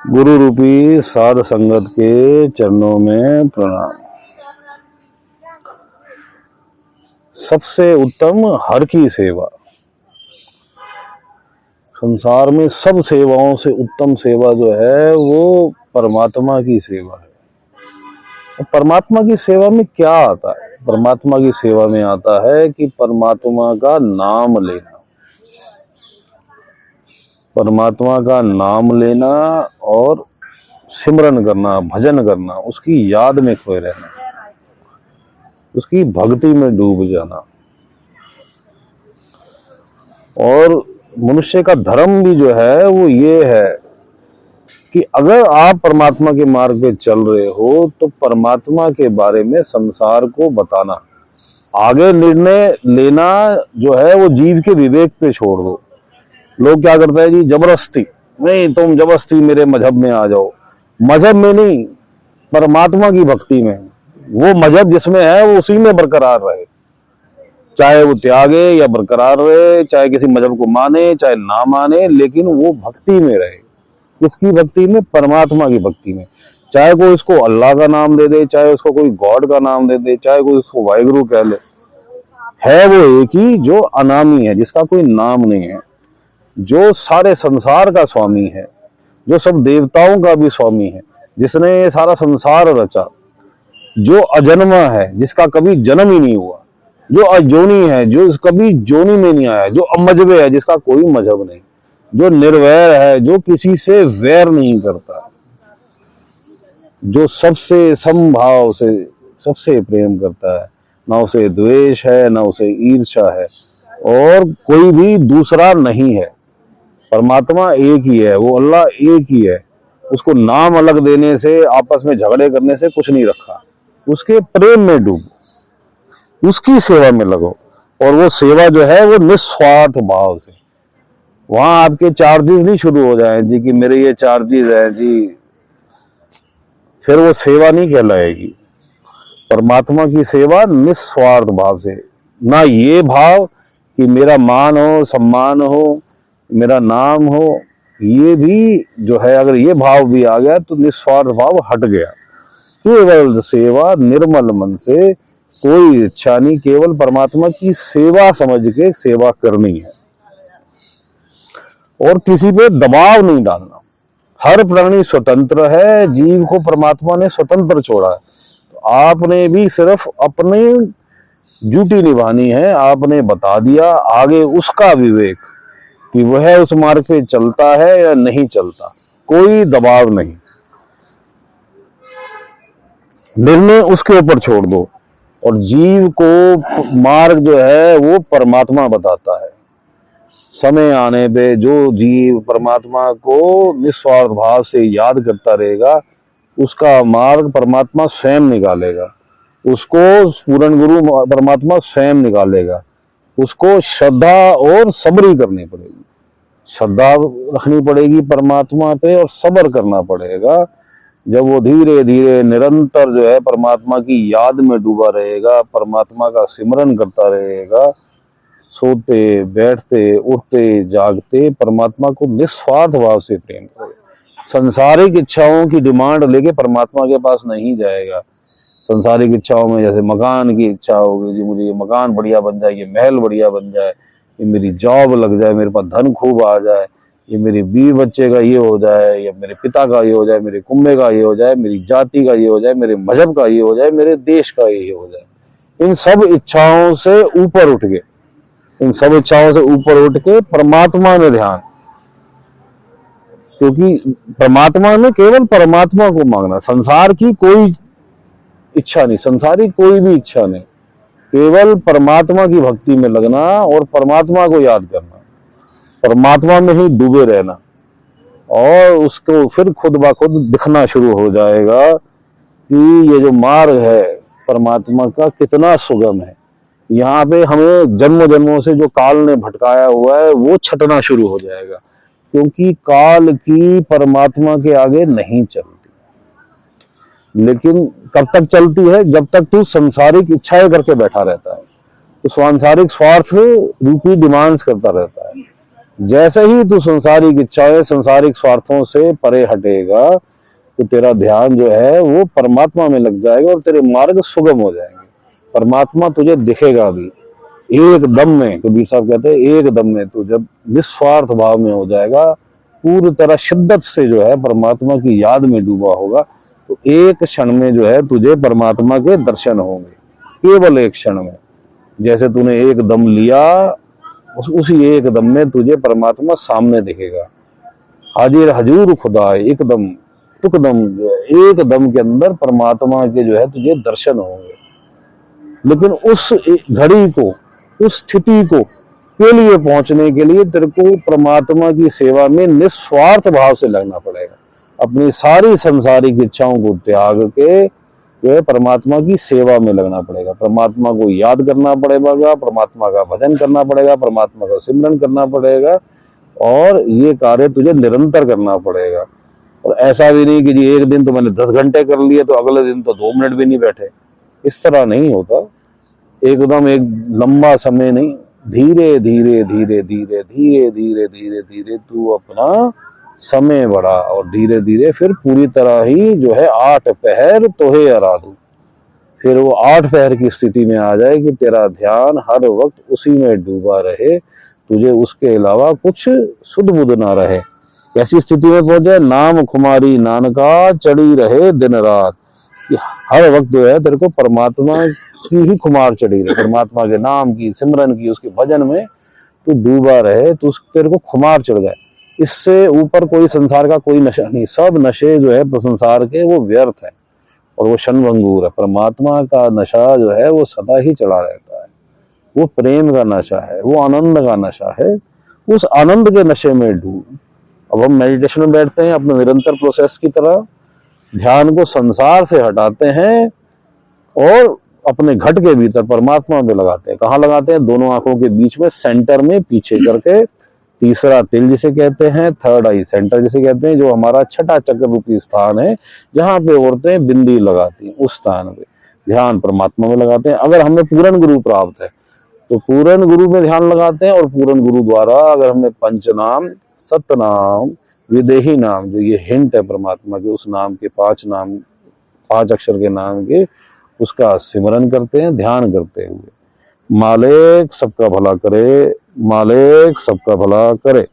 गुरु रूपी साध संगत के चरणों में प्रणाम। सबसे उत्तम हर की सेवा। संसार में सब सेवाओं से उत्तम सेवा जो है वो परमात्मा की सेवा है। और परमात्मा की सेवा में क्या आता है? परमात्मा की सेवा में आता है कि परमात्मा का नाम लेना, परमात्मा का नाम लेना और सिमरन करना, भजन करना, उसकी याद में खोए रहना, उसकी भक्ति में डूब जाना। और मनुष्य का धर्म भी जो है वो ये है कि अगर आप परमात्मा के मार्ग पे चल रहे हो तो परमात्मा के बारे में संसार को बताना। आगे निर्णय लेना जो है वो जीव के विवेक पे छोड़ दो। लोग क्या करते हैं जी, जबरदस्ती, नहीं तुम जबरदस्ती मेरे मजहब में आ जाओ। मजहब में नहीं, परमात्मा की भक्ति में। वो मजहब जिसमें है वो उसी में बरकरार रहे, चाहे वो त्यागे या बरकरार रहे, चाहे किसी मजहब को माने चाहे ना माने, लेकिन वो भक्ति में रहे। किसकी भक्ति में? परमात्मा की भक्ति में। चाहे कोई उसको अल्लाह का नाम दे दे, चाहे उसको कोई गॉड का नाम दे दे, चाहे कोई उसको वाहिगुरु कह ले, है वो एक ही जो अनामी है, जिसका कोई नाम नहीं है, जो सारे संसार का स्वामी है, जो सब देवताओं का भी स्वामी है, जिसने ये सारा संसार रचा, जो अजन्मा है, जिसका कभी जन्म ही नहीं हुआ, जो अजोनी है, जो कभी जोनी में नहीं आया, जो अमजबे है, जिसका कोई मजहब नहीं, जो निर्वैर है, जो किसी से वैर नहीं करता, जो सबसे समभाव से सबसे प्रेम करता है, ना उसे द्वेष है ना उसे ईर्ष्या है, और कोई भी दूसरा नहीं है। परमात्मा एक ही है, वो अल्लाह एक ही है। उसको नाम अलग देने से, आपस में झगड़े करने से कुछ नहीं रखा। उसके प्रेम में डूबो, उसकी सेवा में लगो, और वो सेवा जो है वो निस्वार्थ भाव से। वहां आपके चार्जेस नहीं शुरू हो जाए जी कि मेरे ये चार्जेस है जी, फिर वो सेवा नहीं कहलाएगी। परमात्मा की सेवा निस्वार्थ भाव से, ना ये भाव कि मेरा मान हो, सम्मान हो, मेरा नाम हो, ये भी जो है, अगर ये भाव भी आ गया तो निस्वार्थ भाव हट गया। केवल सेवा, निर्मल मन से, कोई इच्छा नहीं, केवल परमात्मा की सेवा समझ के सेवा करनी है, और किसी पे दबाव नहीं डालना। हर प्राणी स्वतंत्र है, जीव को परमात्मा ने स्वतंत्र छोड़ा है, तो आपने भी सिर्फ अपनी ड्यूटी निभानी है। आपने बता दिया, आगे उसका विवेक कि वह उस मार्ग पे चलता है या नहीं चलता, कोई दबाव नहीं, निर्णय उसके ऊपर छोड़ दो। और जीव को मार्ग जो है वो परमात्मा बताता है। समय आने पे जो जीव परमात्मा को निस्वार्थ भाव से याद करता रहेगा, उसका मार्ग परमात्मा स्वयं निकालेगा, उसको पूर्ण गुरु परमात्मा स्वयं निकालेगा। उसको श्रद्धा और सब्र करनी पड़ेगी, श्रद्धा रखनी पड़ेगी परमात्मा पे, और सब्र करना पड़ेगा। जब वो धीरे धीरे निरंतर जो है परमात्मा की याद में डूबा रहेगा, परमात्मा का सिमरन करता रहेगा, सोते बैठते उठते जागते परमात्मा को निस्वार्थ भाव से प्रेम करेगा। सांसारिक इच्छाओं की डिमांड लेके परमात्मा के पास नहीं जाएगा। सांसारिक इच्छाओं में जैसे मकान की इच्छा होगी, जी मुझे ये मकान बढ़िया बन जाए, ये महल बढ़िया बन जाए, ये मेरी जॉब लग जाए, मेरे पास धन खूब आ जाए, ये मेरे बीवी बच्चे का ये हो जाए, या मेरे पिता का ये हो जाए, मेरे कुंबे का ये हो जाए, मेरी जाति का ये हो जाए, मेरे मजहब का ये हो जाए, मेरे देश का ये हो जाए। इन सब इच्छाओं से ऊपर उठ के, इन सब इच्छाओं से ऊपर उठ के परमात्मा में ध्यान, क्योंकि परमात्मा में केवल परमात्मा को मांगना, संसार की कोई इच्छा नहीं, संसारी कोई भी इच्छा नहीं, केवल परमात्मा की भक्ति में लगना और परमात्मा को याद करना, परमात्मा में ही डूबे रहना, और उसको फिर खुद ब खुद दिखना शुरू हो जाएगा कि ये जो मार्ग है परमात्मा का कितना सुगम है। यहाँ पे हमें जन्म जन्मों से जो काल ने भटकाया हुआ है वो छटना शुरू हो जाएगा, क्योंकि काल की परमात्मा के आगे नहीं चलती। लेकिन कब तक चलती है? जब तक तू संसारिक इच्छाएं करके बैठा रहता है, तो सांसारिक स्वार्थ रूपी डिमांड्स करता रहता है। जैसे ही तू संसारिक इच्छाएं, संसारिक स्वार्थों से परे हटेगा, तो तेरा ध्यान जो है वो परमात्मा में लग जाएगा और तेरे मार्ग सुगम हो जाएंगे। परमात्मा तुझे दिखेगा भी एक दम में। कबीर साहब कहते हैं एक दम में तू जब निस्वार्थ भाव में हो जाएगा, पूरी तरह शिद्दत से जो है परमात्मा की याद में डूबा होगा, तो एक क्षण में जो है तुझे परमात्मा के दर्शन होंगे, केवल एक क्षण में। जैसे तूने एक दम लिया, उसी एक दम में तुझे परमात्मा सामने दिखेगा। हाजिर हजूर खुदा एकदम तुकदम, जो है एक दम के अंदर परमात्मा के जो है तुझे दर्शन होंगे। लेकिन उस घड़ी को, उस स्थिति को के लिए पहुंचने के लिए तेरे को परमात्मा की सेवा में निस्वार्थ भाव से लगना पड़ेगा। अपनी सारी सांसारिक इच्छाओं को त्याग के जो है परमात्मा की सेवा में लगना पड़ेगा। परमात्मा को याद करना पड़ेगा, परमात्मा का भजन करना पड़ेगा, परमात्मा का सिमरन करना पड़ेगा, और ये कार्य तुझे निरंतर करना पड़ेगा। और ऐसा भी नहीं कि जी एक दिन तो मैंने 10 घंटे कर लिए तो अगले दिन तो 2 मिनट भी नहीं बैठे, इस तरह नहीं होता। एकदम एक लंबा समय नहीं, धीरे धीरे धीरे धीरे धीरे धीरे धीरे धीरे तू अपना समय बढ़ा, और धीरे धीरे फिर पूरी तरह ही जो है 8 पहर तोहे आराधू, फिर वो 8 पहर की स्थिति में आ जाए कि तेरा ध्यान हर वक्त उसी में डूबा रहे, तुझे उसके अलावा कुछ सुध बुध ना रहे। कैसी स्थिति में पहुंच जाए? नाम खुमारी नानका चढ़ी रहे दिन रात, कि हर वक्त जो है तेरे को परमात्मा की ही खुमार चढ़ी रहे, परमात्मा के नाम की, सिमरन की, उसके भजन में तू डूबा रहे, तो तेरे को खुमार चढ़ जाए। इससे ऊपर कोई संसार का कोई नशा नहीं। सब नशे जो है संसार के वो व्यर्थ है और वो क्षणभंगुर है। परमात्मा का नशा जो है वो सदा ही चढ़ा रहता है। वो प्रेम का नशा है, वो आनंद का नशा है। उस आनंद के नशे में डूब। अब हम मेडिटेशन में बैठते हैं अपने निरंतर प्रोसेस की तरह, ध्यान को संसार से हटाते हैं और अपने घट के भीतर परमात्मा में लगाते हैं। कहाँ लगाते हैं? दोनों आंखों के बीच में, सेंटर में, पीछे करके। तीसरा तिल जिसे कहते हैं, थर्ड आई सेंटर जिसे कहते हैं, जो हमारा छठा चक्र रूपी स्थान है, जहाँ पे औरतें बिंदी लगाती हैं, उस स्थान पे ध्यान परमात्मा में लगाते हैं। अगर हमें पूर्ण गुरु प्राप्त है तो पूर्ण गुरु में ध्यान लगाते हैं, और पूर्ण गुरु द्वारा अगर हमें पंचनाम, सतनाम, विदेही नाम, जो ये हिंट है परमात्मा के, उस नाम के 5 नाम, 5 अक्षर के नाम के, उसका सिमरन करते हैं ध्यान करते हुए। मालिक सबका भला करे, मालिक सबका भला करे।